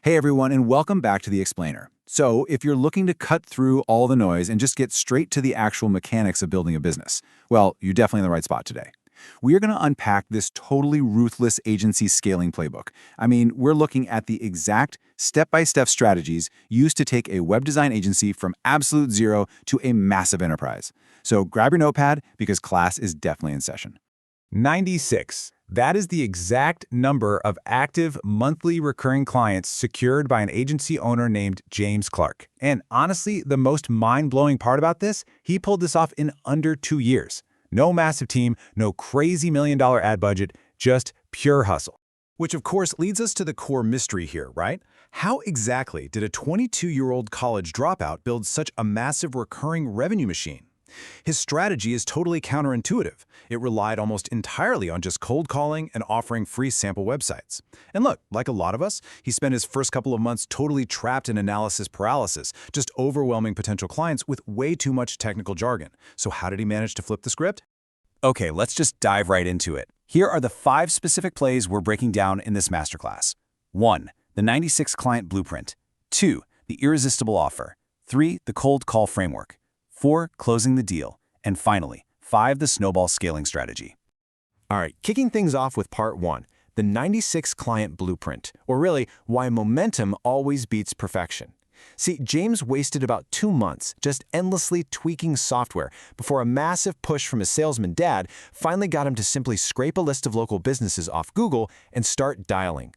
Hey everyone, and welcome back to The Explainer. So, if you're looking to cut through all the noise and just get straight to the actual mechanics of building a business, well, you're definitely in the right spot today. We are going to unpack this totally ruthless agency scaling playbook. I mean, we're looking at the exact step-by-step strategies used to take a web design agency from absolute zero to a massive enterprise. So grab your notepad because class is definitely in session. 96. That is the exact number of active monthly recurring clients secured by an agency owner named James Clark. And honestly, the most mind-blowing part about this, he pulled this off in under 2 years. No massive team, no crazy million-dollar ad budget, just pure hustle. Which of course leads us to the core mystery here, right? How exactly did a 22-year-old college dropout build such a massive recurring revenue machine? His strategy is totally counterintuitive. It relied almost entirely on just cold calling and offering free sample websites. And look, like a lot of us, he spent his first couple of months totally trapped in analysis paralysis, just overwhelming potential clients with way too much technical jargon. So how did he manage to flip the script? Okay, let's just dive right into it. Here are the 5 specific plays we're breaking down in this masterclass. 1. The 96 client blueprint. 2. The irresistible offer. 3. The cold call framework. 4. Closing the deal. And finally, 5. The snowball scaling strategy. All right, kicking things off with part 1, the 96 client blueprint, or really, why momentum always beats perfection. See, James wasted about 2 months just endlessly tweaking software before a massive push from his salesman dad finally got him to simply scrape a list of local businesses off Google and start dialing.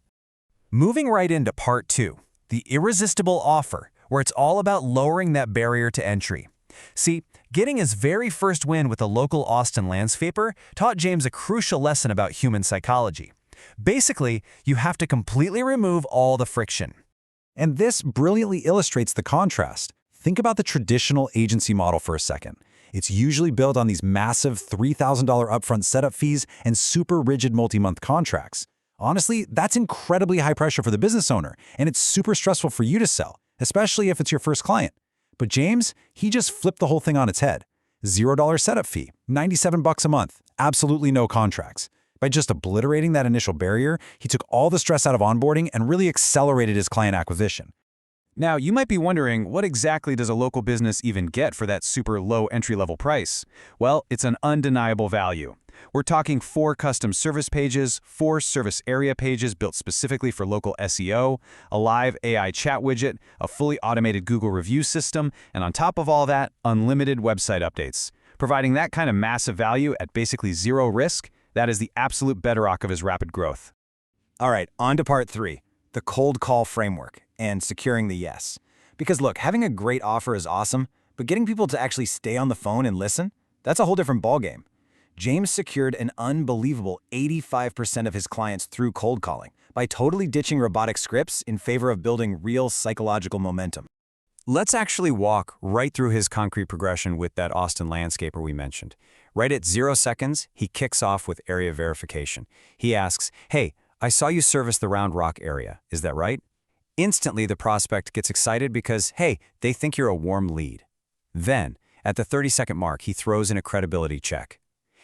Moving right into part 2, the irresistible offer, where it's all about lowering that barrier to entry. See, getting his very first win with a local Austin landscaper taught James a crucial lesson about human psychology. Basically, you have to completely remove all the friction. And this brilliantly illustrates the contrast. Think about the traditional agency model for a second. It's usually built on these massive $3,000 upfront setup fees and super rigid multi-month contracts. Honestly, that's incredibly high pressure for the business owner, and it's super stressful for you to sell, especially if it's your first client. But James, he just flipped the whole thing on its head. $0 setup fee, $97 a month, absolutely no contracts. By just obliterating that initial barrier, he took all the stress out of onboarding and really accelerated his client acquisition. Now, you might be wondering, what exactly does a local business even get for that super low entry-level price? Well, it's an undeniable value. We're talking 4 custom service pages, 4 service area pages built specifically for local SEO, a live AI chat widget, a fully automated Google review system, and on top of all that, unlimited website updates. Providing that kind of massive value at basically zero risk, that is the absolute bedrock of his rapid growth. All right, on to part 3, the cold call framework and securing the yes. Because look, having a great offer is awesome, but getting people to actually stay on the phone and listen, that's a whole different ballgame. James secured an unbelievable 85% of his clients through cold calling by totally ditching robotic scripts in favor of building real psychological momentum. Let's actually walk right through his concrete progression with that Austin landscaper we mentioned. Right at 0 seconds, he kicks off with area verification. He asks, "Hey, I saw you service the Round Rock area, is that right?" Instantly, the prospect gets excited because, hey, they think you're a warm lead. Then, at the 30-second mark, he throws in a credibility check.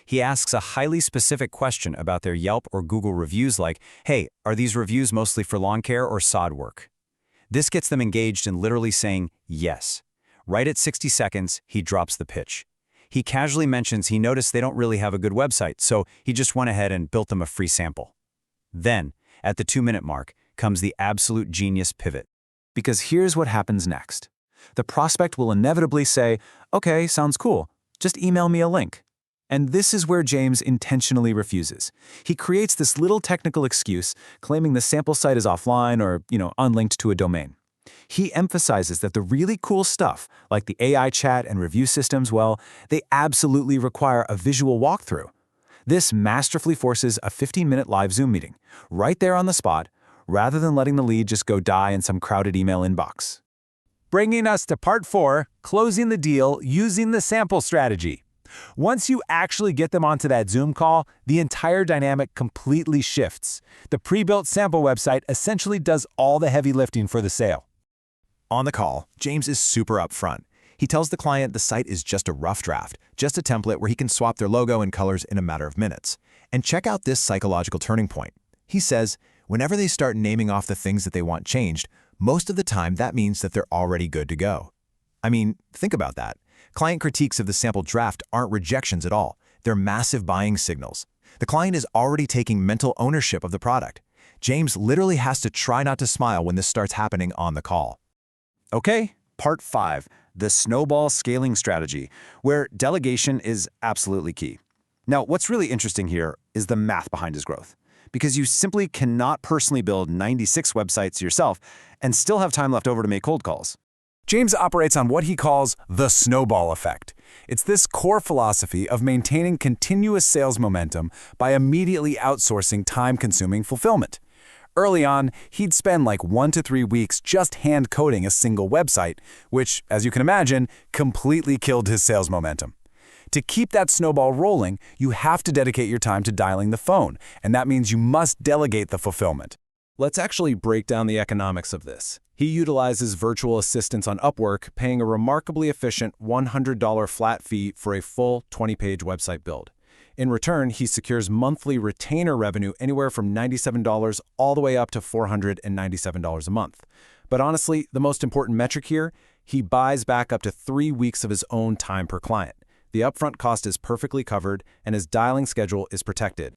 He asks a highly specific question about their Yelp or Google reviews like, "Hey, are these reviews mostly for lawn care or sod work?" This gets them engaged in literally saying yes. Right at 60 seconds, he drops the pitch. He casually mentions he noticed they don't really have a good website, so he just went ahead and built them a free sample. Then, at the 2-minute mark, comes the absolute genius pivot. Because here's what happens next. The prospect will inevitably say, "Okay, sounds cool. Just email me a link." And this is where James intentionally refuses. He creates this little technical excuse, claiming the sample site is offline or, unlinked to a domain. He emphasizes that the really cool stuff, like the AI chat and review systems, well, they absolutely require a visual walkthrough. This masterfully forces a 15-minute live Zoom meeting, right there on the spot, rather than letting the lead just go die in some crowded email inbox. Bringing us to part 4, closing the deal using the sample strategy. Once you actually get them onto that Zoom call, the entire dynamic completely shifts. The pre-built sample website essentially does all the heavy lifting for the sale. On the call, James is super upfront. He tells the client the site is just a rough draft, just a template where he can swap their logo and colors in a matter of minutes. And check out this psychological turning point. He says, Whenever they start naming off the things that they want changed, most of the time that means that they're already good to go. I mean, think about that. Client critiques of the sample draft aren't rejections at all. They're massive buying signals. The client is already taking mental ownership of the product. James literally has to try not to smile when this starts happening on the call. Okay, part 5, the snowball scaling strategy, where delegation is absolutely key. Now, what's really interesting here is the math behind his growth, because you simply cannot personally build 96 websites yourself and still have time left over to make cold calls. James operates on what he calls the snowball effect. It's this core philosophy of maintaining continuous sales momentum by immediately outsourcing time-consuming fulfillment. Early on, he'd spend like 1 to 3 weeks just hand-coding a single website, which, as you can imagine, completely killed his sales momentum. To keep that snowball rolling, you have to dedicate your time to dialing the phone, and that means you must delegate the fulfillment. Let's actually break down the economics of this. He utilizes virtual assistants on Upwork, paying a remarkably efficient $100 flat fee for a full 20-page website build. In return, he secures monthly retainer revenue anywhere from $97 all the way up to $497 a month. But honestly, the most important metric here, he buys back up to 3 weeks of his own time per client. The upfront cost is perfectly covered, and his dialing schedule is protected.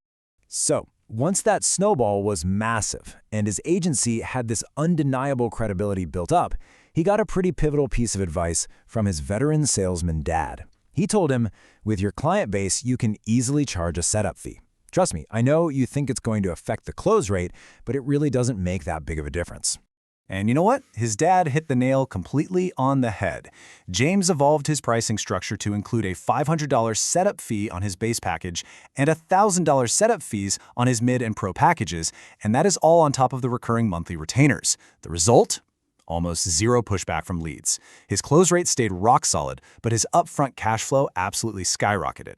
So, once that snowball was massive and his agency had this undeniable credibility built up, he got a pretty pivotal piece of advice from his veteran salesman dad. He told him, with your client base, you can easily charge a setup fee. Trust me, I know you think it's going to affect the close rate, but it really doesn't make that big of a difference. And you know what? His dad hit the nail completely on the head. James evolved his pricing structure to include a $500 setup fee on his base package and $1,000 setup fees on his mid and pro packages, and that is all on top of the recurring monthly retainers. The result? Almost zero pushback from leads. His close rate stayed rock solid, but his upfront cash flow absolutely skyrocketed.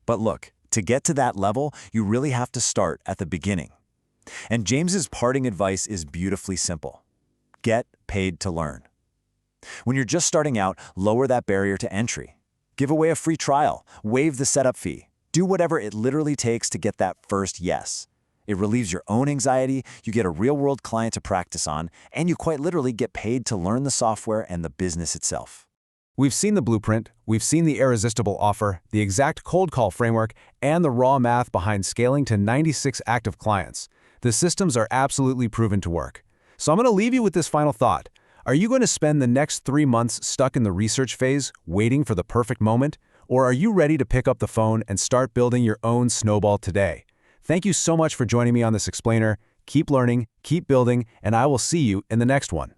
But look, to get to that level, you really have to start at the beginning. And James's parting advice is beautifully simple. Get paid to learn. When you're just starting out, lower that barrier to entry. Give away a free trial, waive the setup fee. Do whatever it literally takes to get that first yes. It relieves your own anxiety, you get a real-world client to practice on, and you quite literally get paid to learn the software and the business itself. We've seen the blueprint, we've seen the irresistible offer, the exact cold call framework, and the raw math behind scaling to 96 active clients. The systems are absolutely proven to work. So I'm going to leave you with this final thought. Are you going to spend the next 3 months stuck in the research phase, waiting for the perfect moment? Or are you ready to pick up the phone and start building your own snowball today? Thank you so much for joining me on this explainer. Keep learning, keep building, and I will see you in the next one.